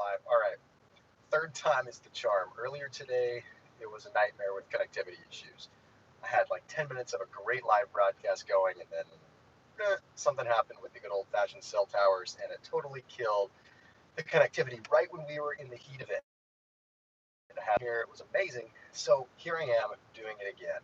live. All right. Third time is the charm. Earlier today, it was a nightmare with connectivity issues. I had like 10 minutes of a great live broadcast going, and then something happened with the good old fashioned cell towers, and it totally killed the connectivity right when we were in the heat of it. Here, it was amazing. So here I am doing it again.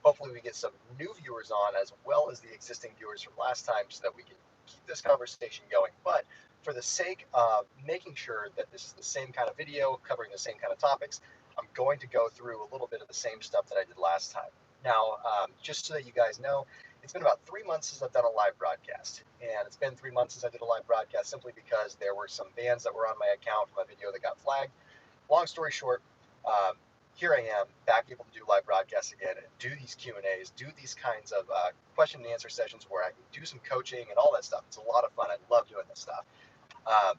Hopefully, we get some new viewers on as well as the existing viewers from last time so that we can keep this conversation going. But for the sake of making sure that this is the same kind of video covering the same kind of topics, I'm going to go through a little bit of the same stuff that I did last time. Now, just so that you guys know, it's been about 3 months since I've done a live broadcast. And it's been 3 months since I did a live broadcast simply because there were some bans that were on my account from a video that got flagged. Long story short, um, here I am back able to do live broadcasts again and do these Q&As, do these kinds of question and answer sessions where I can do some coaching and all that stuff. It's a lot of fun. I love doing this stuff. Um,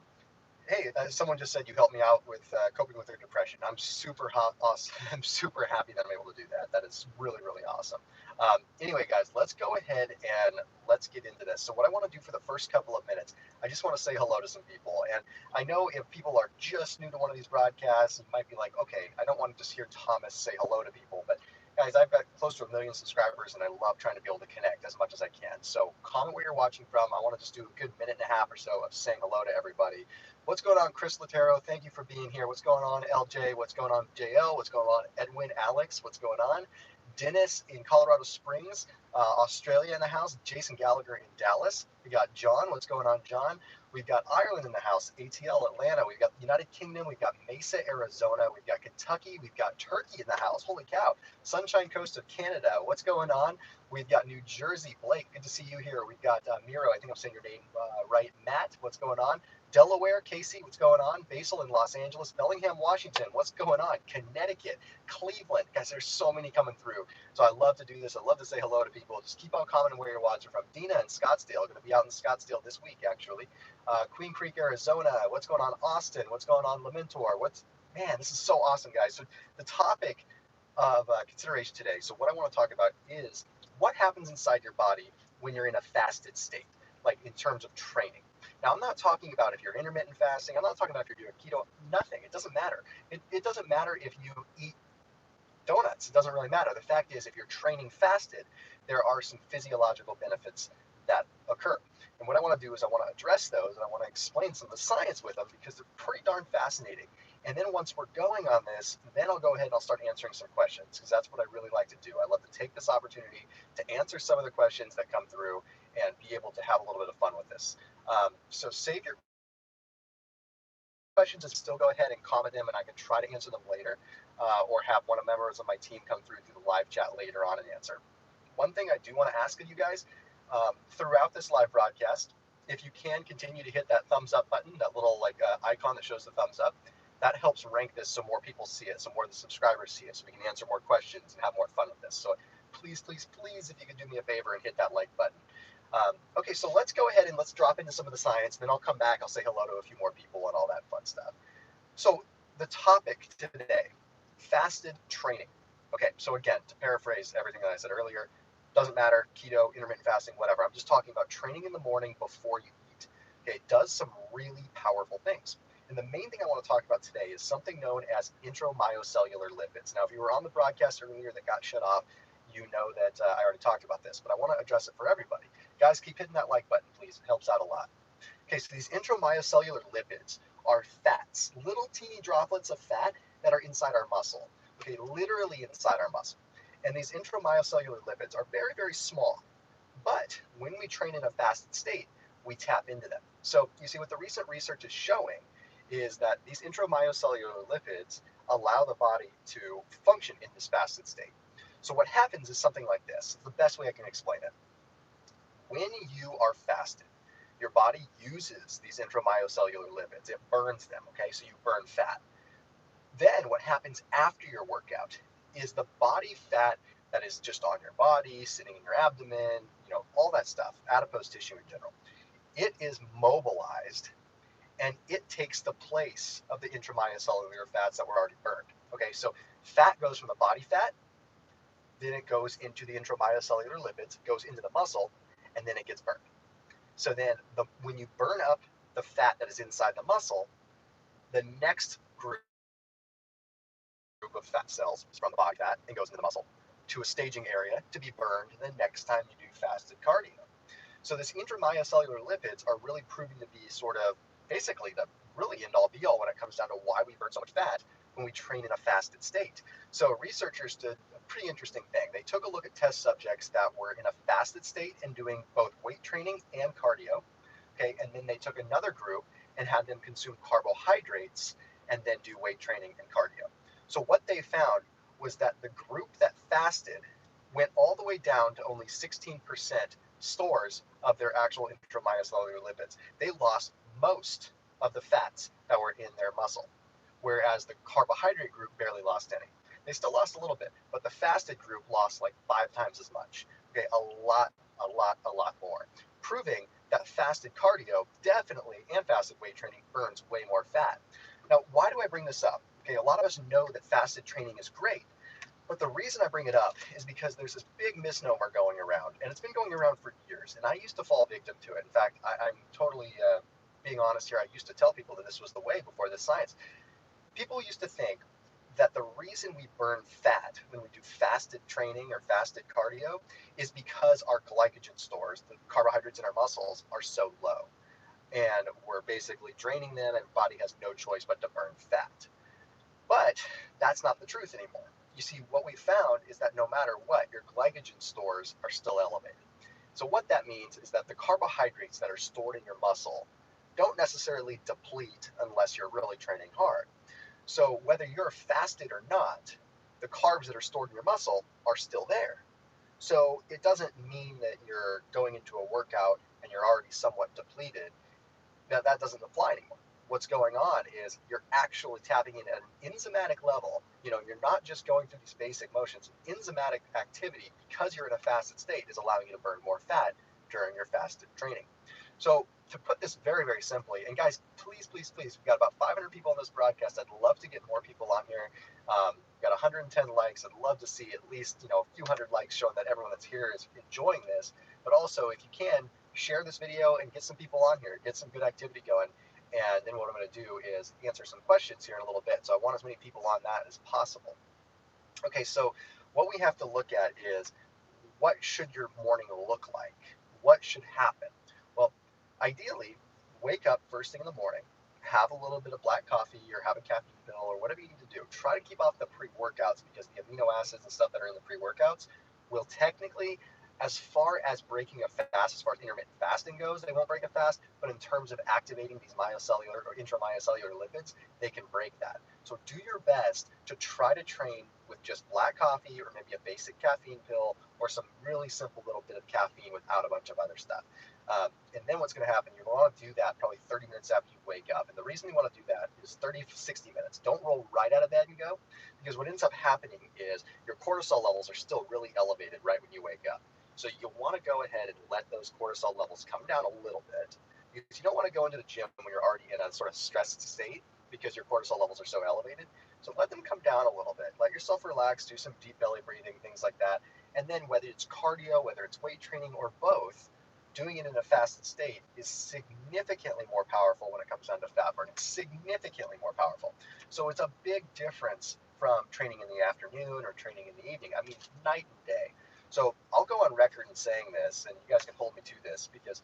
hey, someone just said you helped me out with coping with their depression. I'm super awesome. I'm super happy that I'm able to do that. That is really, really awesome. Anyway, guys, let's go ahead and let's get into this. So what I want to do for the first couple of minutes, I just want to say hello to some people. And I know if people are just new to one of these broadcasts, you might be like, okay, I don't want to just hear Thomas say hello to people. But guys, I've got close to 1 million subscribers, and I love trying to be able to connect as much as I can. So comment where you're watching from. I want to just do a good minute and a half or so of saying hello to everybody. What's going on, Chris Latero? Thank you for being here. What's going on, LJ? What's going on, JL? What's going on, Edwin, Alex? What's going on? Dennis in Colorado Springs, Australia in the house. Jason Gallagher in Dallas. We got John. What's going on, John? We've got Ireland in the house, ATL Atlanta. We've got the United Kingdom. We've got Mesa, Arizona. We've got Kentucky. We've got Turkey in the house. Holy cow. Sunshine Coast of Canada. What's going on? We've got New Jersey. Blake, good to see you here. We've got Miro. I think I'm saying your name right. Matt, what's going on? Delaware, Casey, what's going on? Basil in Los Angeles, Bellingham, Washington, what's going on? Connecticut, Cleveland. Guys, there's so many coming through. So I love to do this. I love to say hello to people. Just keep on commenting where you're watching from. Dina in Scottsdale, going to be out in Scottsdale this week, actually. Queen Creek, Arizona. What's going on? Austin. What's going on? Lamentor. Man, this is so awesome, guys. So the topic of consideration today. So what I want to talk about is what happens inside your body when you're in a fasted state, like in terms of training. Now, I'm not talking about if you're intermittent fasting. I'm not talking about if you're doing keto. Nothing. It doesn't matter. It doesn't matter if you eat donuts. It doesn't really matter. The fact is, if you're training fasted, there are some physiological benefits that occur. And what I want to do is I want to address those, and I want to explain some of the science with them because they're pretty darn fascinating. And then once we're going on this, then I'll go ahead and I'll start answering some questions because that's what I really like to do. I love to take this opportunity to answer some of the questions that come through and be able to have a little bit of fun with this. So save your questions and still go ahead and comment them, and I can try to answer them later, or have one of the members of my team come through the live chat later on and answer. One thing I do want to ask of you guys throughout this live broadcast, if you can continue to hit that thumbs up button, that little icon that shows the thumbs up, that helps rank this so more people see it, so more of the subscribers see it, so we can answer more questions and have more fun with this. So please, please, please, if you could do me a favor and hit that like button. Okay, so let's go ahead and let's drop into some of the science, and then I'll come back, I'll say hello to a few more people and all that fun stuff. So the topic today, fasted training. Okay, so again, to paraphrase everything that I said earlier, doesn't matter, keto, intermittent fasting, whatever. I'm just talking about training in the morning before you eat. Okay, it does some really powerful things. And the main thing I want to talk about today is something known as intramyocellular lipids. Now, if you were on the broadcast earlier that got shut off, you know that I already talked about this, but I want to address it for everybody. Guys, keep hitting that like button, please. It helps out a lot. Okay, so these intramyocellular lipids are fats, little teeny droplets of fat that are inside our muscle. Okay, literally inside our muscle. And these intramyocellular lipids are very, very small. But when we train in a fasted state, we tap into them. So you see, what the recent research is showing is that these intramyocellular lipids allow the body to function in this fasted state. So what happens is something like this. It's the best way I can explain it. When you are fasted, your body uses these intramyocellular lipids. It burns them, okay? So you burn fat. Then what happens after your workout is the body fat that is just on your body, sitting in your abdomen, all that stuff, adipose tissue in general. It is mobilized and it takes the place of the intramyocellular fats that were already burned. Okay, so fat goes from the body fat, then it goes into the intramyocellular lipids, goes into the muscle, and then it gets burned. So then when you burn up the fat that is inside the muscle, The next group of fat cells is from the body fat and goes into the muscle to a staging area to be burned the next time you do fasted cardio. So this intramyocellular lipids are really proving to be sort of basically the really end all be all when it comes down to why we burn so much fat when we train in a fasted state. So researchers did a pretty interesting thing. They took a look at test subjects that were in a fasted state and doing both weight training and cardio. Okay, and then they took another group and had them consume carbohydrates and then do weight training and cardio. So what they found was that the group that fasted went all the way down to only 16% stores of their actual intramyocellular lipids. They lost most of the fats that were in their muscle, whereas the carbohydrate group barely lost any. They still lost a little bit, but the fasted group lost like 5 times as much. Okay, a lot more, proving that fasted cardio definitely and fasted weight training burns way more fat. Now, why do I bring this up? Okay, a lot of us know that fasted training is great, but the reason I bring it up is because there's this big misnomer going around, and it's been going around for years, and I used to fall victim to it. In fact, I'm totally being honest here. I used to tell people that this was the way before this science. People used to think that the reason we burn fat when we do fasted training or fasted cardio is because our glycogen stores, the carbohydrates in our muscles, are so low. And we're basically draining them, and the body has no choice but to burn fat. But that's not the truth anymore. You see, what we found is that no matter what, your glycogen stores are still elevated. So what that means is that the carbohydrates that are stored in your muscle don't necessarily deplete unless you're really training hard. So whether you're fasted or not, the carbs that are stored in your muscle are still there. So it doesn't mean that you're going into a workout and you're already somewhat depleted. That doesn't apply anymore. What's going on is you're actually tapping in at an enzymatic level. You're not just going through these basic motions. Enzymatic activity, because you're in a fasted state, is allowing you to burn more fat during your fasted training. So to put this very, very simply, and guys, please, please, please, we've got about 500 people on this broadcast. I'd love to get more people on here. Got 110 likes. I'd love to see at least, a few hundred likes showing that everyone that's here is enjoying this. But also, if you can, share this video and get some people on here, get some good activity going. And then what I'm going to do is answer some questions here in a little bit. So I want as many people on that as possible. Okay, so what we have to look at is, what should your morning look like? What should happen? Well, ideally, wake up first thing in the morning, have a little bit of black coffee or have a caffeine pill or whatever you need to do. Try to keep off the pre-workouts, because the amino acids and stuff that are in the pre-workouts will technically, as far as breaking a fast, as far as intermittent fasting goes, they won't break a fast, but in terms of activating these myocellular or intramyocellular lipids, they can break that. So do your best to try to train with just black coffee or maybe a basic caffeine pill or some really simple little bit of caffeine without a bunch of other stuff. And then what's going to happen, you're going to want to do that probably 30 minutes after you wake up. And the reason you want to do that is 30 to 60 minutes. Don't roll right out of bed and go, because what ends up happening is your cortisol levels are still really elevated right when you wake up. So you'll want to go ahead and let those cortisol levels come down a little bit, because you don't want to go into the gym when you're already in a sort of stressed state because your cortisol levels are so elevated. So let them come down a little bit. Let yourself relax, do some deep belly breathing, things like that. And then whether it's cardio, whether it's weight training, or both, doing it in a fasted state is significantly more powerful when it comes down to fat burning, significantly more powerful. So it's a big difference from training in the afternoon or training in the evening. I mean, night and day. So I'll go on record in saying this, and you guys can hold me to this, because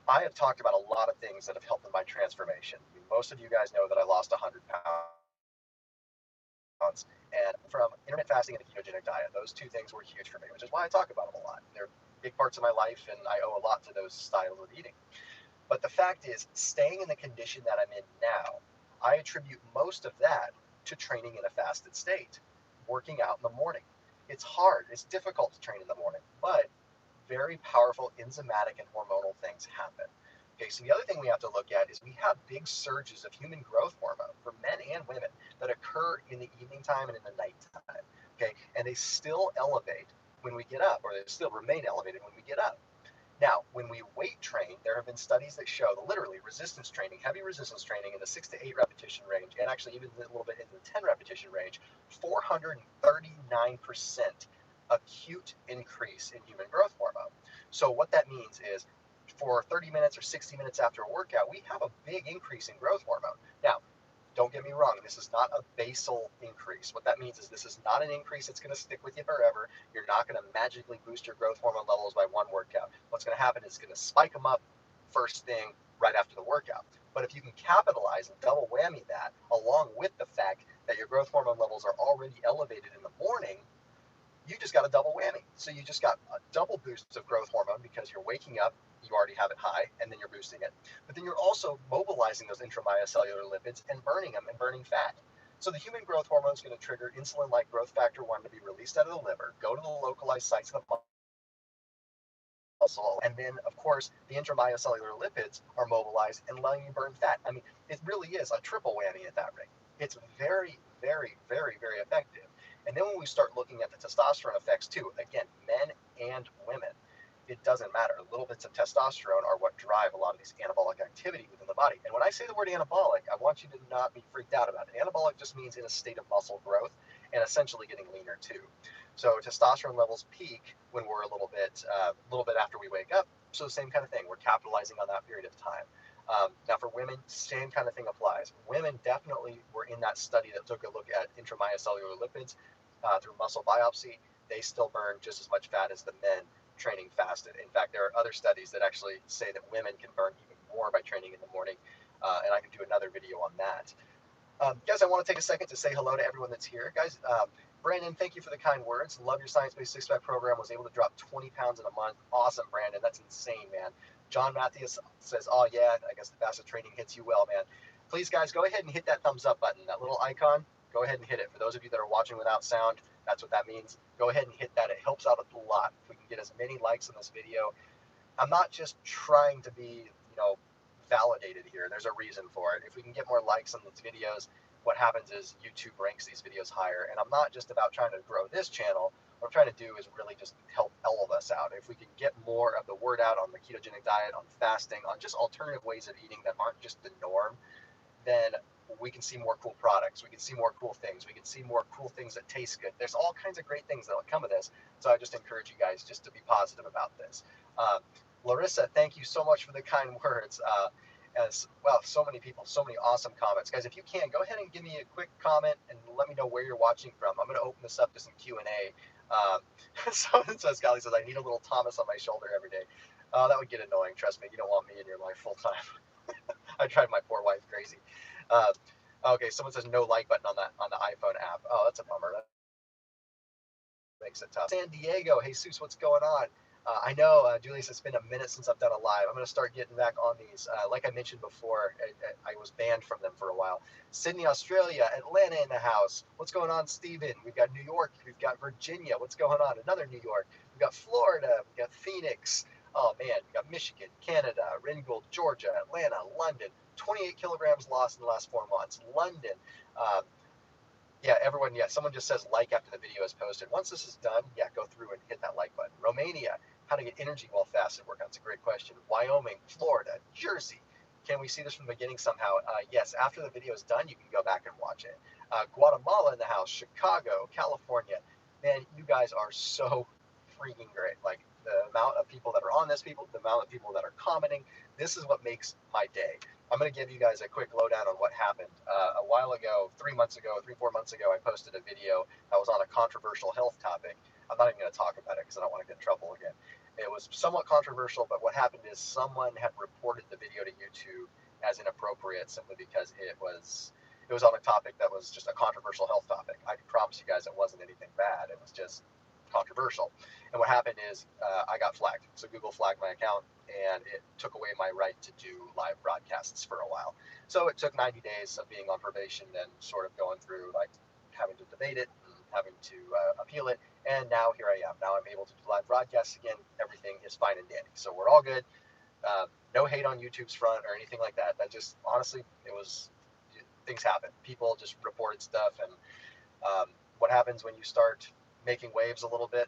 I have talked about a lot of things that have helped in my transformation. I mean, most of you guys know that I lost 100 pounds, and from intermittent fasting and the ketogenic diet, those two things were huge for me, which is why I talk about them a lot. They're big parts of my life, and I owe a lot to those styles of eating. But the fact is, staying in the condition that I'm in now, I attribute most of that to training in a fasted state, working out in the morning. It's hard, it's difficult to train in the morning, but very powerful enzymatic and hormonal things happen. Okay, so the other thing we have to look at is we have big surges of human growth hormone for men and women that occur in the evening time and in the nighttime. Okay, and they still elevate when we get up, or they still remain elevated when we get up. Now, when we weight train, there have been studies that show that literally resistance training, heavy resistance training in the 6 to 8 repetition range, and actually even a little bit in the 10 repetition range, 439% acute increase in human growth hormone. So what that means is, for 30 minutes or 60 minutes after a workout, we have a big increase in growth hormone. Now, This is not a basal increase. What that means is this is not an increase that's going to stick with you forever. You're not going to magically boost your growth hormone levels by one workout. What's going to happen is it's going to spike them up first thing right after the workout. But if you can capitalize and double whammy that, along with the fact that your growth hormone levels are already elevated in the morning, you just got a double whammy. So you just got a double boost of growth hormone because you're waking up, you already have it high, and then you're boosting it. But then you're also mobilizing those intramyocellular lipids and burning them and burning fat. So the human growth hormone is going to trigger insulin-like growth factor 1 to be released out of the liver, go to the localized sites of the muscle, and then, of course, the intramyocellular lipids are mobilized and allowing you burn fat. I mean, it really is a triple whammy at that rate. It's very, very, very, very effective. And then when we start looking at the testosterone effects too, again, men and women, it doesn't matter. Little bits of testosterone are what drive a lot of these anabolic activity within the body. And when I say the word anabolic, I want you to not be freaked out about it. Anabolic just means in a state of muscle growth and essentially getting leaner too. So testosterone levels peak when we're a little bit after we wake up. So same kind of thing. We're capitalizing on that period of time. Now for women, same kind of thing applies. Women definitely were in that study that took a look at intramyocellular lipids through muscle biopsy. They still burn just as much fat as the men training fasted. In fact, there are other studies that actually say that women can burn even more by training in the morning, and I can do another video on that. Guys, I want to take a second to say hello to everyone that's here. Guys, Brandon, thank you for the kind words. Love your science-based six-pack program. Was able to drop 20 pounds in a month. Awesome, Brandon. That's insane, man. John Matthews says, oh, yeah, I guess the fasted training hits you well, man. Please, guys, go ahead and hit that thumbs up button, that little icon. Go ahead and hit it. For those of you that are watching without sound, that's what that means. Go ahead and hit that. It helps out a lot. If we can get as many likes in this video. I'm not just trying to be, validated here. There's a reason for it. If we can get more likes on these videos, what happens is YouTube ranks these videos higher. And I'm not just about trying to grow this channel. What I'm trying to do is really just help all of us out. If we can get more of the word out on the ketogenic diet, on fasting, on just alternative ways of eating that aren't just the norm, then we can see more cool products. We can see more cool things. We can see more cool things that taste good. There's all kinds of great things that will come of this. So I just encourage you guys just to be positive about this. Larissa, thank you so much for the kind words. As well, so many people, so many awesome comments. Guys, if you can, go ahead and give me a quick comment and let me know where you're watching from. I'm going to open this up to some Q&A. Someone says, Golly says, I need a little Thomas on my shoulder every day. That would get annoying. Trust me, you don't want me in your life full time. I drive my poor wife crazy. Okay, someone says no like button on the iPhone app. Oh, that's a bummer. That makes it tough. San Diego, hey Seuss, what's going on? I know, Julius, it's been a minute since I've done a live. I'm going to start getting back on these. Like I mentioned before, I was banned from them for a while. Sydney, Australia, Atlanta in the house. What's going on, Stephen? We've got New York. We've got Virginia. What's going on? Another New York. We've got Florida. We've got Phoenix. Oh, man. We've got Michigan, Canada, Ringgold, Georgia, Atlanta, London. 28 kilograms lost in the last 4 months. London. Yeah, everyone, someone just says like after the video is posted. Once this is done, go through and hit that like button. Romania, how to get energy while fasted workouts. A great question. Wyoming, Florida, Jersey. Can we see this from the beginning somehow? Yes, after the video is done, you can go back and watch it. Guatemala in the house, Chicago, California. Man, you guys are so freaking great. Like the amount of people that are on this, the amount of people that are commenting, this is what makes my day. I'm going to give you guys a quick lowdown on what happened. A while ago, 3 months ago, 4 months ago, I posted a video that was on a controversial health topic. I'm not even going to talk about it because I don't want to get in trouble again. It was somewhat controversial, but what happened is someone had reported the video to YouTube as inappropriate simply because it was on a topic that was just a controversial health topic. I can promise you guys it wasn't anything bad. It was just controversial. And what happened is I got flagged. So Google flagged my account and it took away my right to do live broadcasts for a while. So it took 90 days of being on probation and sort of going through like having to debate it and having to appeal it. And now here I am. Now I'm able to do live broadcasts again. Everything is fine and dandy. So we're all good. No hate on YouTube's front or anything like that. That just, honestly, things happen. People just reported stuff. And what happens when you start making waves a little bit?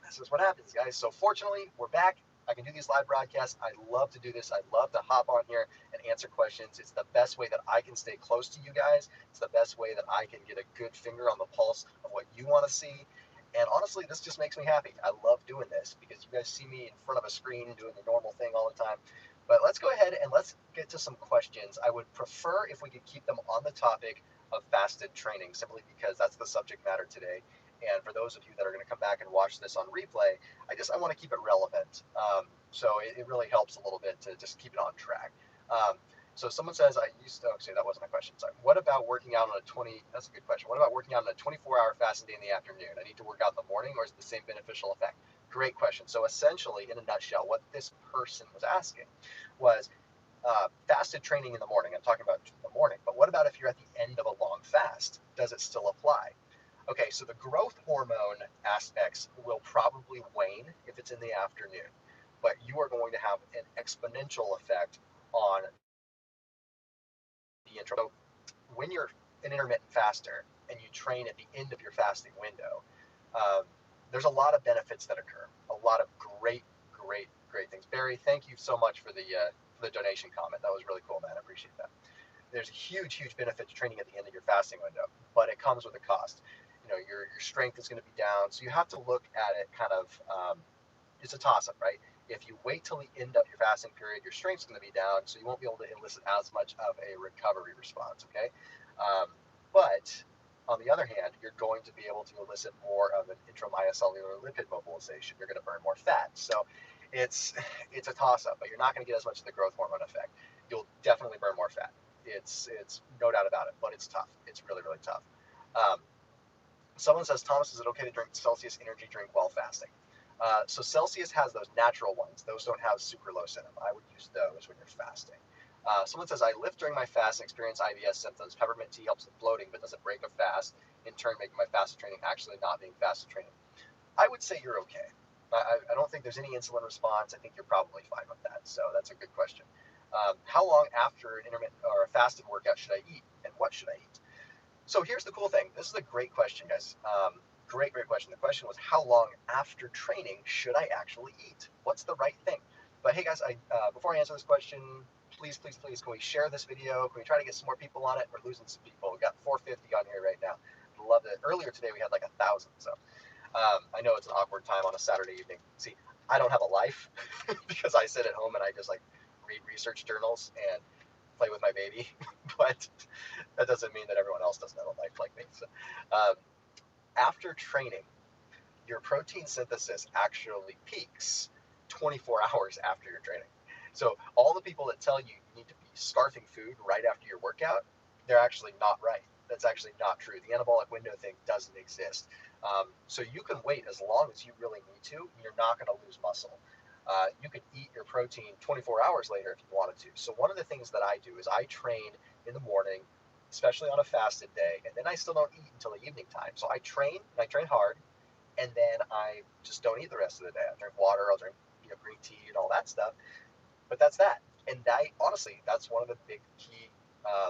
This is what happens, guys. So fortunately, we're back. I can do these live broadcasts. I love to do this. I love to hop on here and answer questions. It's the best way that I can stay close to you guys. It's the best way that I can get a good finger on the pulse of what you want to see. And honestly, this just makes me happy. I love doing this because you guys see me in front of a screen doing the normal thing all the time. But let's go ahead and let's get to some questions. I would prefer if we could keep them on the topic of fasted training, simply because that's the subject matter today. And for those of you that are going to come back and watch this on replay, I want to keep it relevant. So it really helps a little bit to just keep it on track. So someone says, I used to, okay, that wasn't my question, sorry. What about working out on that's a good question. What about working out on a 24-hour fasting day in the afternoon? I need to work out in the morning, or is it the same beneficial effect? Great question. So essentially, in a nutshell, what this person was asking was fasted training in the morning. I'm talking about the morning, but what about if you're at the end of a long fast? Does it still apply? Okay, so the growth hormone aspects will probably wane if it's in the afternoon, but you are going to have an exponential effect on the intro. So when you're an intermittent faster and you train at the end of your fasting window, there's a lot of benefits that occur. A lot of great things. Barry, thank you so much for the donation comment. That was really cool, man. I appreciate that. There's a huge benefit to training at the end of your fasting window, but it comes with a cost. Your strength is going to be down, so you have to look at it kind of. It's a toss-up, right? If you wait till the end of your fasting period, your strength's going to be down, so you won't be able to elicit as much of a recovery response, okay? But on the other hand, you're going to be able to elicit more of an intramyocellular lipid mobilization. You're going to burn more fat. So it's a toss-up, but you're not going to get as much of the growth hormone effect. You'll definitely burn more fat. It's no doubt about it, but it's tough. It's really tough. Someone says, Thomas, is it okay to drink Celsius energy drink while fasting? So Celsius has those natural ones. Those don't have sucralose in them. I would use those when you're fasting. Someone says, I lift during my fast and experience IBS symptoms. Peppermint tea helps with bloating, but does it break a fast, in turn making my fasted training actually not being fasted training? I would say you're okay. I don't think there's any insulin response. I think you're probably fine with that. So that's a good question. How long after an intermittent or a fasted workout should I eat, and what should I eat? So here's the cool thing. This is a great question, guys. Great question. The question was, how long after training should I actually eat? What's the right thing? But hey, guys, before I answer this question, please, can we share this video? Can we try to get some more people on it? We're losing some people. We've got 450 on here right now. Love it. Earlier today, we had like 1,000. So I know it's an awkward time on a Saturday evening. See, I don't have a life because I sit at home and I just like read research journals and play with my baby. But that doesn't mean that everyone else doesn't have a life like me. So, after training, your protein synthesis actually peaks 24 hours after your training. So all the people that tell you you need to be scarfing food right after your workout, they're actually not right. That's actually not true. The anabolic window thing doesn't exist. So you can wait as long as you really need to. You're not going to lose muscle. You could eat your protein 24 hours later if you wanted to. So one of the things that I do is I train in the morning, especially on a fasted day, and then I still don't eat until the evening time. So I train, and I train hard, and then I just don't eat the rest of the day. I drink water, I'll drink green tea and all that stuff, but that's that. And honestly, that's one of the big key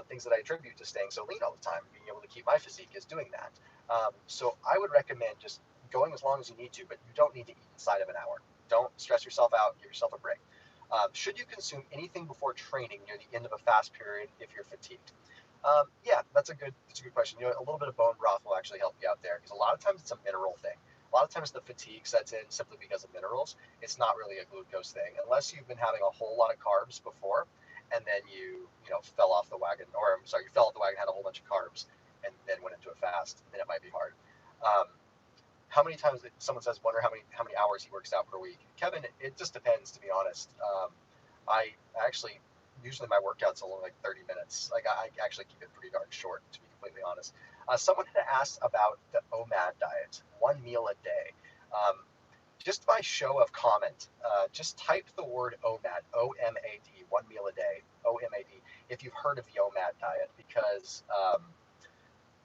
things that I attribute to staying so lean all the time, being able to keep my physique is doing that. So I would recommend just going as long as you need to, but you don't need to eat inside of an hour. Don't stress yourself out, give yourself a break. Should you consume anything before training near the end of a fast period if you're fatigued? Yeah, that's a good question. A little bit of bone broth will actually help you out there, because a lot of times it's a mineral thing. A lot of times the fatigue sets in simply because of minerals. It's not really a glucose thing, unless you've been having a whole lot of carbs before, and then you fell off the wagon, or I'm sorry, you fell off the wagon, had a whole bunch of carbs, and then went into a fast. Then it might be hard. How many times someone says, wonder how many hours he works out per week? Kevin, it just depends, to be honest. I actually usually my workout's only like 30 minutes. Like I actually keep it pretty darn short, to be completely honest. Someone had asked about the OMAD diet, 1 meal a day. Just by show of comment, just type the word OMAD, O-M-A-D, 1 meal a day, O-M-A-D, if you've heard of the OMAD diet, because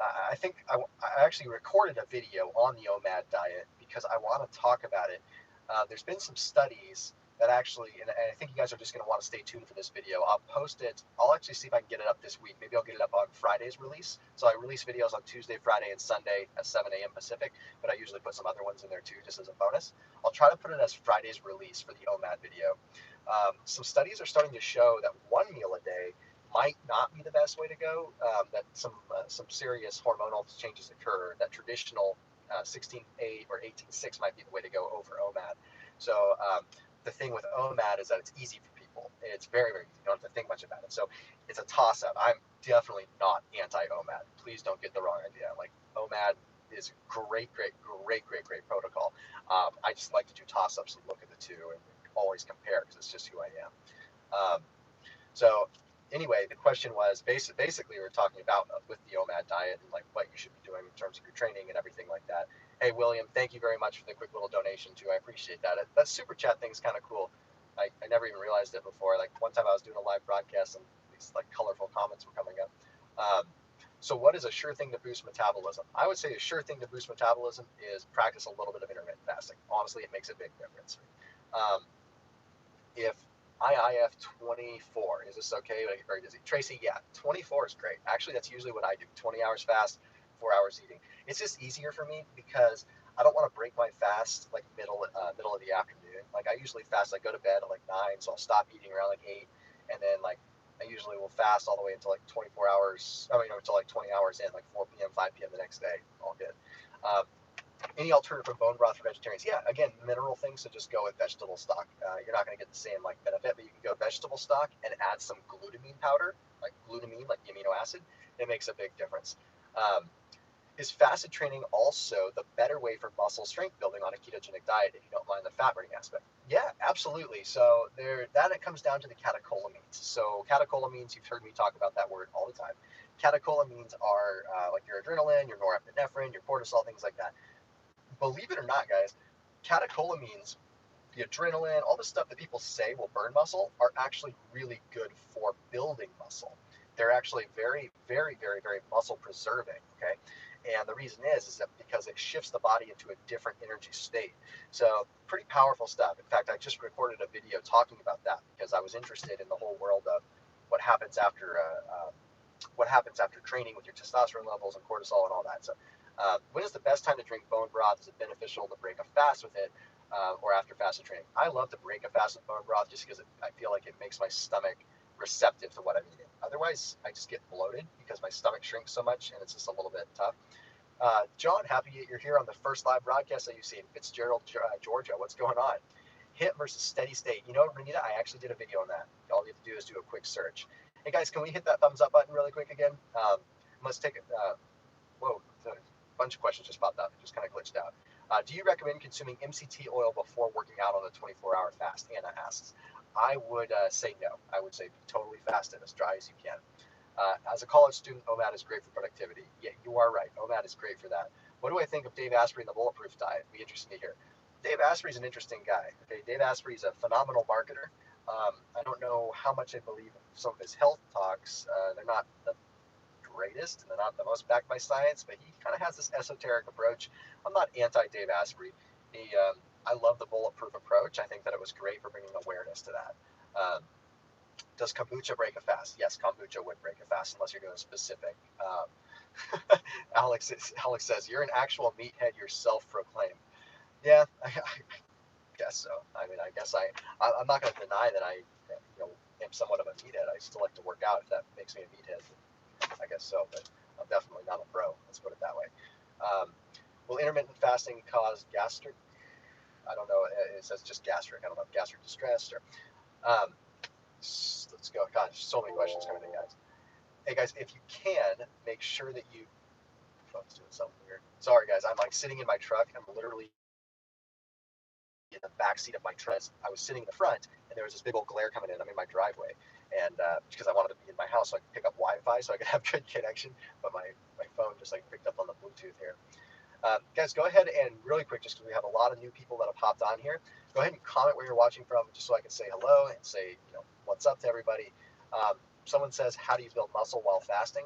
I think I actually recorded a video on the OMAD diet because I want to talk about it. There's been some studies that actually, and I think you guys are just going to want to stay tuned for this video. I'll post it. I'll actually see if I can get it up this week. Maybe I'll get it up on Friday's release. So I release videos on Tuesday, Friday, and Sunday at 7 a.m. Pacific, but I usually put some other ones in there too, just as a bonus. I'll try to put it as Friday's release for the OMAD video. Some studies are starting to show that 1 meal a day might not be the best way to go, that some serious hormonal changes occur, that traditional 16-8 or 18-6 might be the way to go over OMAD. So the thing with OMAD is that it's easy for people. simple. It's very, very easy. You don't have to think much about it. So it's a toss-up. I'm definitely not anti-OMAD. Please don't get the wrong idea. Like, OMAD is great, great, great, great, great protocol. I just like to do toss-ups and look at the two and always compare because it's just who I am. So anyway, the question was basically we were talking about with the OMAD diet and like what you should be doing in terms of your training and everything like that. Hey, William, thank you very much for the quick little donation too. I appreciate that. That super chat thing's kind of cool. I never even realized it before. Like one time I was doing a live broadcast and these like colorful comments were coming up. So what is a sure thing to boost metabolism? I would say a sure thing to boost metabolism is practice a little bit of intermittent fasting. Honestly, it makes a big difference. If IIF 24, is this okay? Very busy. Tracy, yeah, 24 is great. Actually, that's usually what I do. 20 hours fast, 4 hours eating. It's just easier for me because I don't want to break my fast like middle of the afternoon. Like I usually fast, I go to bed at like 9, so I'll stop eating around like 8, and then like I usually will fast all the way until like 24 hours. Until like 20 hours in, like 4 p.m., 5 p.m. the next day. All good. Any alternative for bone broth for vegetarians? Yeah, again, mineral things, so just go with vegetable stock. You're not going to get the same like benefit, but you can go vegetable stock and add some glutamine powder, like glutamine, like the amino acid. It makes a big difference. Is fasted training also the better way for muscle strength building on a ketogenic diet if you don't mind the fat burning aspect? Yeah, absolutely. So that it comes down to the catecholamines. So catecholamines, you've heard me talk about that word all the time. Catecholamines are like your adrenaline, your norepinephrine, your cortisol, things like that. Believe it or not, guys, catecholamines, the adrenaline, all the stuff that people say will burn muscle are actually really good for building muscle. They're actually very, very, very, very muscle preserving. Okay. And the reason is that because it shifts the body into a different energy state. So pretty powerful stuff. In fact, I just recorded a video talking about that because I was interested in the whole world of what happens after training with your testosterone levels and cortisol and all that. So when is the best time to drink bone broth? Is it beneficial to break a fast with it or after fasted training? I love to break a fast with bone broth just because I feel like it makes my stomach receptive to what I'm eating. Otherwise, I just get bloated because my stomach shrinks so much and it's just a little bit tough. John, happy you're here on the first live broadcast that you've seen. Fitzgerald, Georgia, what's going on? HIIT versus steady state. You know, Renita, I actually did a video on that. All you have to do is do a quick search. Hey guys, can we hit that thumbs up button really quick again? Let's take it. Whoa, a bunch of questions just popped up. It just kind of glitched out. Do you recommend consuming MCT oil before working out on a 24-hour fast? Anna asks. I would say no. I would say be totally fasted, as dry as you can. As a college student, OMAD is great for productivity. Yeah, you are right. OMAD is great for that. What do I think of Dave Asprey and the Bulletproof Diet? It'd be interesting to hear. Dave Asprey is an interesting guy. Okay, Dave Asprey is a phenomenal marketer. I don't know how much I believe in some of his health talks. They're not the greatest and they're not the most backed by science, but he kind of has this esoteric approach. I'm not anti-Dave Asprey. I love the Bulletproof approach. I think that it was great for bringing awareness to that. Does kombucha break a fast? Yes, kombucha would break a fast unless you're going specific. Alex says, you're an actual meathead yourself proclaimed. Yeah, I guess so. I mean, I guess I'm not going to deny that I am somewhat of a meathead. I still like to work out. If that makes me a meathead, I guess so, but I'm definitely not a pro. Let's put it that way. Will intermittent fasting cause gastric? I don't know. It says just gastric. I don't know if gastric distress or. Let's go. God, so many questions coming in, guys. Hey, guys, if you can, make sure that you. Phone's doing something weird. Sorry, guys. I'm like sitting in my truck. I'm literally in the back seat of my truck. I was sitting in the front, and there was this big old glare coming in. I'm in my driveway, and because I wanted to be in my house so I could pick up Wi-Fi so I could have good connection, but my phone just like picked up on the Bluetooth here. Guys, go ahead and really quick, just because we have a lot of new people that have hopped on here, go ahead and comment where you're watching from, just so I can say hello and say, what's up to everybody. Someone says, how do you build muscle while fasting?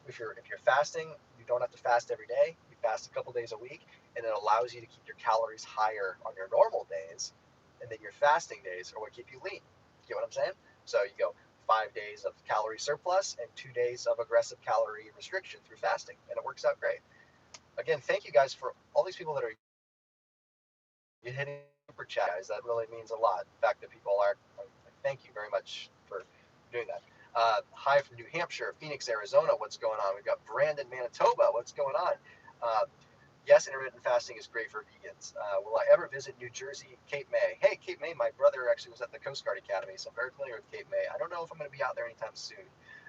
If you're fasting, you don't have to fast every day. You fast a couple days a week, and it allows you to keep your calories higher on your normal days, and then your fasting days are what keep you lean. You get what I'm saying? So you go 5 days of calorie surplus and 2 days of aggressive calorie restriction through fasting, and it works out great. Again, thank you guys for all these people that are hitting super chat, guys. That really means a lot. The fact that people are, thank you very much for doing that. Hi from New Hampshire, Phoenix, Arizona. What's going on? We've got Brandon, Manitoba. What's going on? Yes, intermittent fasting is great for vegans. Will I ever visit New Jersey? Cape May. Hey, Cape May, my brother actually was at the Coast Guard Academy, so I'm very familiar with Cape May. I don't know if I'm going to be out there anytime soon.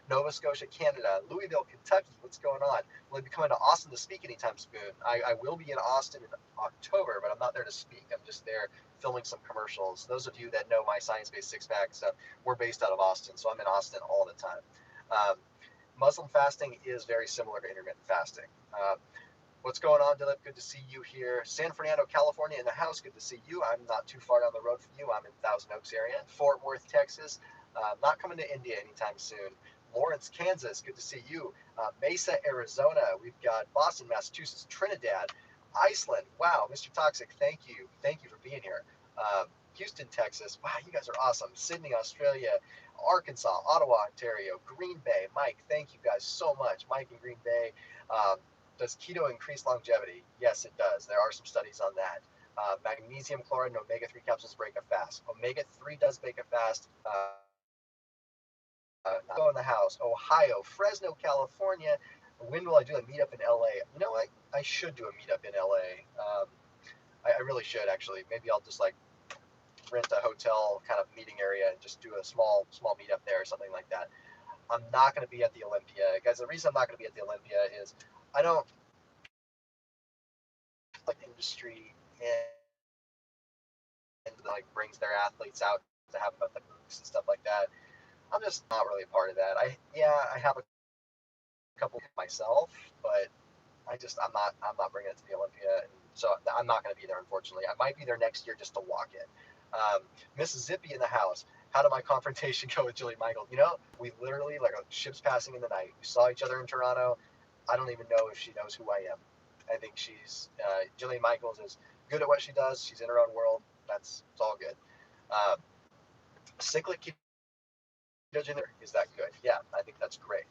Nova Scotia, Canada. Louisville, Kentucky. What's going on? Will I be coming to Austin to speak anytime soon? I will be in Austin in October, but I'm not there to speak. I'm just there filming some commercials. Those of you that know my science-based six-pack stuff, we're based out of Austin, so I'm in Austin all the time. Muslim fasting is very similar to intermittent fasting. What's going on, Dilip? Good to see you here. San Fernando, California in the house. Good to see you. I'm not too far down the road from you. I'm in Thousand Oaks area. Fort Worth, Texas. Not coming to India anytime soon. Lawrence, Kansas. Good to see you. Mesa, Arizona. We've got Boston, Massachusetts. Trinidad. Iceland. Wow, Mr. Toxic, thank you. Thank you for being here. Houston, Texas. Wow, you guys are awesome. Sydney, Australia. Arkansas, Ottawa, Ontario. Green Bay. Mike, thank you guys so much. Mike in Green Bay. Does keto increase longevity? Yes, it does. There are some studies on that. Magnesium chloride and omega-3 capsules break a fast. Omega-3 does break a fast. Go in the house. Ohio, Fresno, California. When will I do a meetup in LA? You know what? I should do a meetup in LA. I really should actually. Maybe I'll just like rent a hotel kind of meeting area and just do a small meetup there or something like that. I'm not going to be at the Olympia, guys. The reason I'm not going to be at the Olympia is I don't like industry and like brings their athletes out to have the booths and stuff like that. I'm just not really a part of that. I have a couple myself, but I'm not bringing it to the Olympia, and so I'm not going to be there unfortunately. I might be there next year just to walk it. Mississippi in the house. How did my confrontation go with Jillian Michaels? You know, we literally like ships passing in the night. We saw each other in Toronto. I don't even know if she knows who I am. I think she's Jillian Michaels is good at what she does. She's in her own world. It's all good. Uh, Cyclic ketogenic, is that good? Yeah, I think that's great.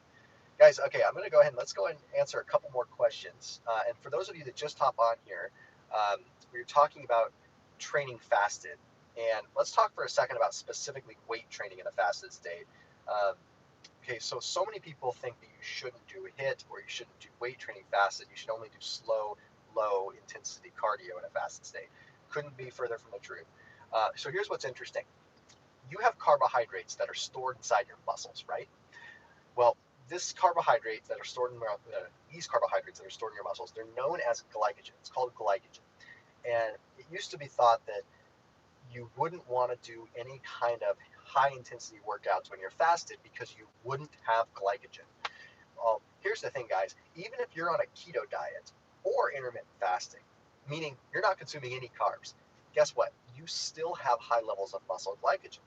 Guys, okay, I'm going to go ahead and let's go ahead and answer a couple more questions. And for those of you that just hop on here, we were talking about training fasted. And let's talk for a second about specifically weight training in a fasted state. Okay, so many people think that you shouldn't do a HIIT or you shouldn't do weight training fasted. You should only do slow, low intensity cardio in a fasted state. Couldn't be further from the truth. So here's what's interesting. You have carbohydrates that are stored inside your muscles, right? Well, these carbohydrates that are stored in your muscles, they're known as glycogen. It's called glycogen. And it used to be thought that you wouldn't want to do any kind of high intensity workouts when you're fasted because you wouldn't have glycogen. Well, here's the thing, guys. Even if you're on a keto diet or intermittent fasting, meaning you're not consuming any carbs, guess what? You still have high levels of muscle glycogen.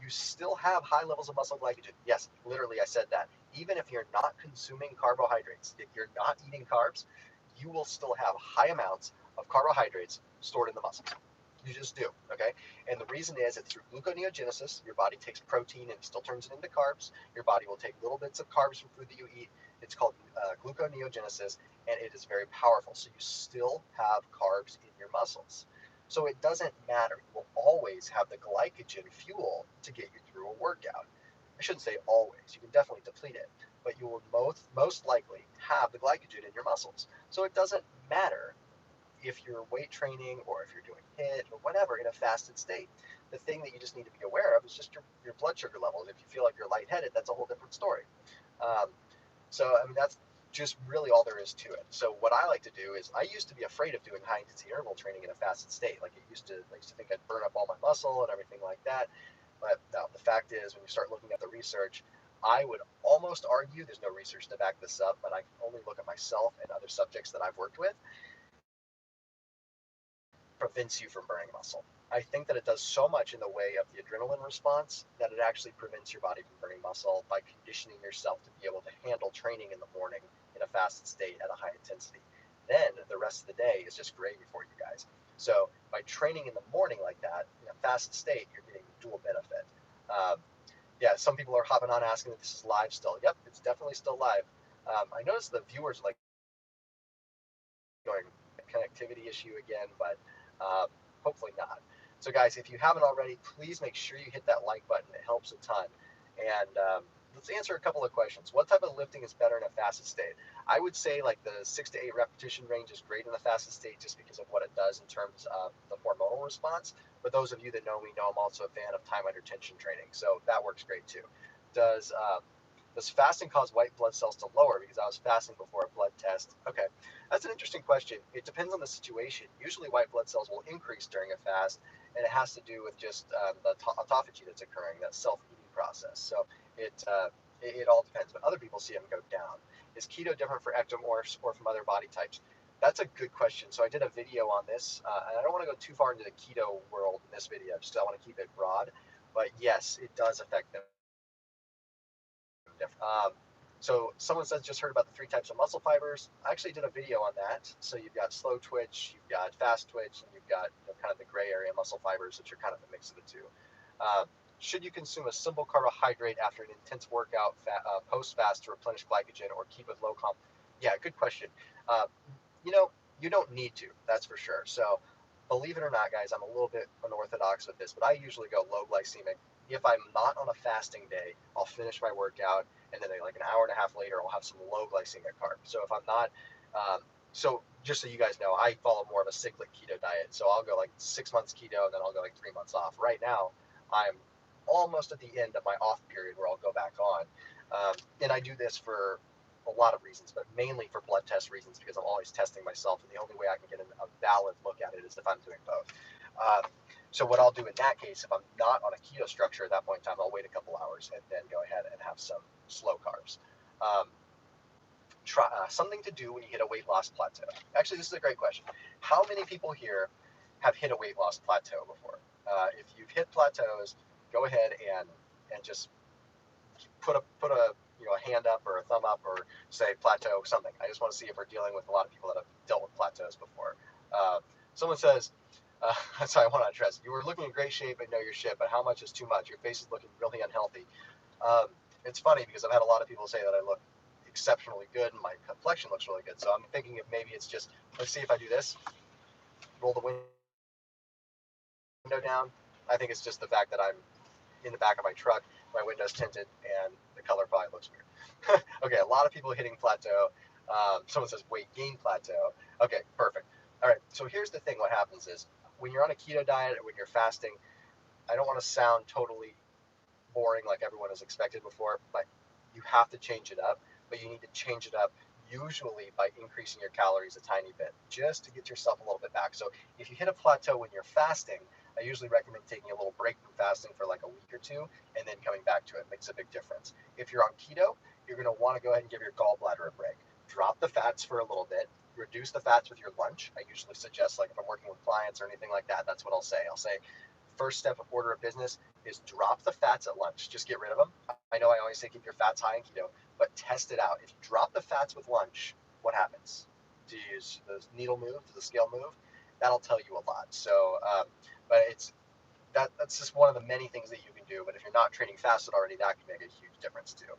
You still have high levels of muscle glycogen. Yes, literally, I said that. Even if you're not consuming carbohydrates, if you're not eating carbs, you will still have high amounts of carbohydrates stored in the muscles. You just do, okay? And the reason is that through gluconeogenesis, your body takes protein and still turns it into carbs. Your body will take little bits of carbs from food that you eat. It's called gluconeogenesis, and it is very powerful. So you still have carbs in your muscles. So it doesn't matter. You will always have the glycogen fuel to get you through a workout. I shouldn't say always. You can definitely deplete it, but you will most likely have the glycogen in your muscles. So it doesn't matter if you're weight training or if you're doing HIIT or whatever in a fasted state. The thing that you just need to be aware of is just your blood sugar levels. If you feel like you're lightheaded, that's a whole different story. That's just really all there is to it. So what I like to do is I used to be afraid of doing high intensity interval training in a fasted state. I used to think I'd burn up all my muscle and everything like that. But no, the fact is, when you start looking at the research, I would almost argue, there's no research to back this up, but I can only look at myself and other subjects that I've worked with, prevents you from burning muscle. I think that it does so much in the way of the adrenaline response that it actually prevents your body from burning muscle by conditioning yourself to be able to handle training in the morning in a fasted state at a high intensity. Then the rest of the day is just gravy for you guys. So by training in the morning like that, in a fasted state, you're getting dual benefit. Yeah, some people are hopping on asking if this is live still. Yep, it's definitely still live. I noticed the viewers like going connectivity issue again, but hopefully not. So guys, if you haven't already, please make sure you hit that like button. It helps a ton. And let's answer a couple of questions. What type of lifting is better in a fasted state? I would say like the 6 to 8 repetition range is great in the fasted state just because of what it does in terms of the hormonal response. But those of you that know me know I'm also a fan of time under tension training, so that works great too. Does does fasting cause white blood cells to lower because I was fasting before a blood test? Okay, that's an interesting question. It depends on the situation. Usually white blood cells will increase during a fast, and it has to do with just the autophagy that's occurring, that self-eating process. So it all depends, but other people see them go down. Is keto different for ectomorphs or from other body types? That's a good question. So I did a video on this, and I don't want to go too far into the keto world in this video, just I want to keep it broad. But yes, it does affect them different. So someone says just heard about the 3 types of muscle fibers. I actually did a video on that. So you've got slow twitch, you've got fast twitch, and you've got kind of the gray area muscle fibers, which are kind of a mix of the two. Should you consume a simple carbohydrate after an intense workout post-fast to replenish glycogen or keep it low comp? Yeah, good question. Uh, you know, you don't need to, that's for sure. So believe it or not, guys, I'm a little bit unorthodox with this, but I usually go low glycemic. If I'm not on a fasting day, I'll finish my workout, and then like an hour and a half later, I'll have some low glycemic carbs. So if I'm not, so just so you guys know, I follow more of a cyclic keto diet. So I'll go like 6 months keto, and then I'll go like 3 months off. Right now, I'm almost at the end of my off period where I'll go back on. And I do this for a lot of reasons, but mainly for blood test reasons because I'm always testing myself, and the only way I can get a valid look at it is if I'm doing both. So what I'll do in that case, if I'm not on a keto structure at that point in time, I'll wait a couple hours and then go ahead and have some slow carbs. Try something to do when you hit a weight loss plateau. Actually, this is a great question. How many people here have hit a weight loss plateau before? If you've hit plateaus, go ahead and just put a a hand up or a thumb up or say plateau something. I just want to see if we're dealing with a lot of people that have dealt with plateaus before. Someone says, so I want to address, you were looking in great shape. I know your shit, but how much is too much? Your face is looking really unhealthy. It's funny because I've had a lot of people say that I look exceptionally good and my complexion looks really good. So I'm thinking if maybe it's just, let's see if I do this, roll the window down. I think it's just the fact that I'm in the back of my truck, my window's tinted, and the color probably looks weird. Okay, a lot of people hitting plateau. Someone says weight gain plateau. Okay, perfect. All right, so here's the thing. What happens is when you're on a keto diet or when you're fasting, I don't want to sound totally boring like everyone has expected before, but you have to change it up. But you need to change it up usually by increasing your calories a tiny bit just to get yourself a little bit back. So if you hit a plateau when you're fasting, I usually recommend taking a little break from fasting for like a week or two and then coming back to it. It makes a big difference. If you're on keto, you're going to want to go ahead and give your gallbladder a break. Drop the fats for a little bit. Reduce the fats with your lunch. I usually suggest, like if I'm working with clients or anything like that, that's what I'll say. I'll say, first step of order of business is drop the fats at lunch. Just get rid of them. I know I always say keep your fats high in keto, but test it out. If you drop the fats with lunch, what happens? Does the needle move? Does the scale move? That'll tell you a lot. So, but that's just one of the many things that you can do. But if you're not training fasted already, that can make a huge difference too.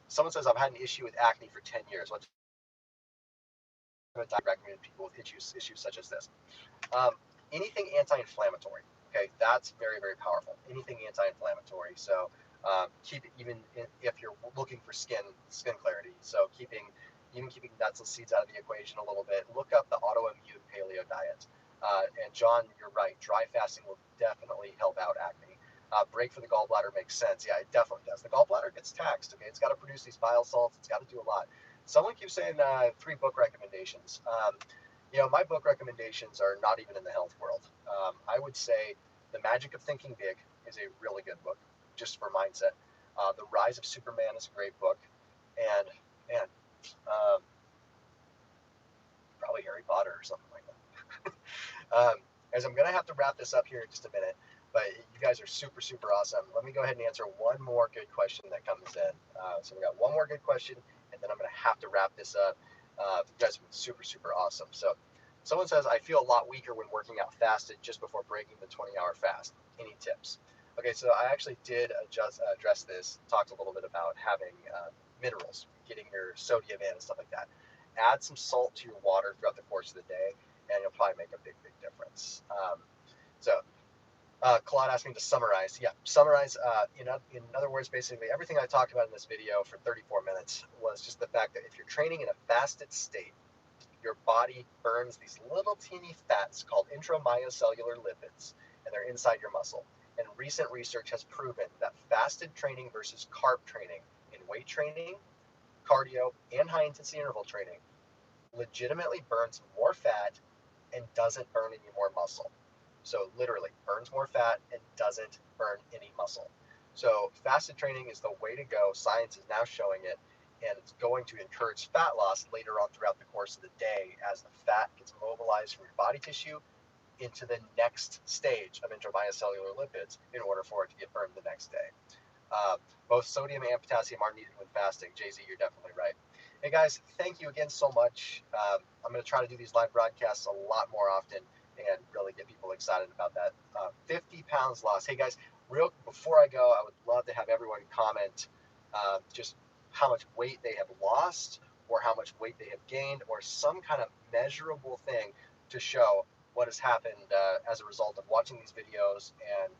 Someone says I've had an issue with acne for 10 years. What I recommend people with issues such as this? Anything anti-inflammatory. Okay, that's very, very powerful. Anything anti-inflammatory. So keep it even if you're looking for skin clarity. So keeping nuts and seeds out of the equation a little bit. Look up the autoimmune paleo diet. And John, you're right. Dry fasting will definitely help out acne. Break for the gallbladder makes sense. Yeah, it definitely does. The gallbladder gets taxed. Okay, it's got to produce these bile salts. It's got to do a lot. Someone keeps saying 3 book recommendations. My book recommendations are not even in the health world. I would say The Magic of Thinking Big is a really good book, just for mindset. The Rise of Superman is a great book, and man, probably Harry Potter or something like that. As I'm gonna have to wrap this up here in just a minute, but you guys are super, super awesome. Let me go ahead and answer one more good question that comes in. So we got one more good question, and then I'm gonna have to wrap this up. You guys have been super, super awesome. So someone says, I feel a lot weaker when working out fasted just before breaking the 20-hour fast. Any tips? Okay, so I actually did address this, talked a little bit about having minerals, getting your sodium in and stuff like that. Add some salt to your water throughout the course of the day, and you'll probably make a big, big difference. So Claude asked me to summarize. Yeah, summarize. In other words, basically everything I talked about in this video for 34 minutes was just the fact that if you're training in a fasted state, your body burns these little teeny fats called intramyocellular lipids, and they're inside your muscle. And recent research has proven that fasted training versus carb training in weight training, cardio, and high intensity interval training legitimately burns more fat and doesn't burn any more muscle. So literally burns more fat and doesn't burn any muscle. So fasted training is the way to go. Science is now showing it, and it's going to encourage fat loss later on throughout the course of the day as the fat gets mobilized from your body tissue into the next stage of intramyocellular lipids in order for it to get burned the next day. Uh, Both sodium and potassium are needed when fasting. Jay-Z, you're definitely right. Hey guys, thank you again so much. I'm going to try to do these live broadcasts a lot more often and really get people excited about that. 50 pounds lost. Hey guys, real before I go, I would love to have everyone comment just how much weight they have lost or how much weight they have gained or some kind of measurable thing to show what has happened as a result of watching these videos and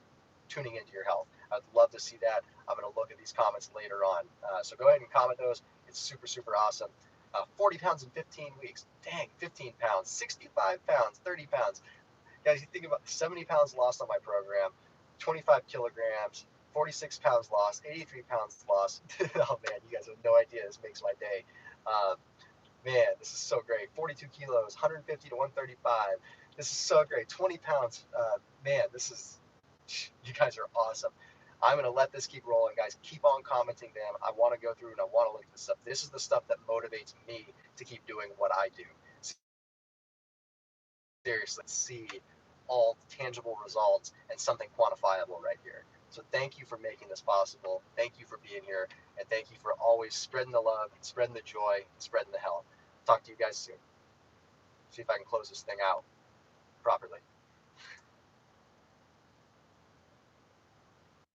tuning into your health. I'd love to see that. I'm going to look at these comments later on. So go ahead and comment those. It's super, super awesome. 40 pounds in 15 weeks. Dang, 15 pounds, 65 pounds, 30 pounds. Guys, you think about 70 pounds lost on my program, 25 kilograms, 46 pounds lost, 83 pounds lost. Oh man, you guys have no idea. This makes my day. Uh, Man, this is so great. 42 kilos, 150 to 135. This is so great. 20 pounds. Man, you guys are awesome. I'm going to let this keep rolling, guys. Keep on commenting them. I want to go through and I want to look at this stuff. This is the stuff that motivates me to keep doing what I do. Seriously, see all tangible results and something quantifiable right here. So thank you for making this possible. Thank you for being here. And thank you for always spreading the love, spreading the joy, spreading the health. Talk to you guys soon. See if I can close this thing out properly.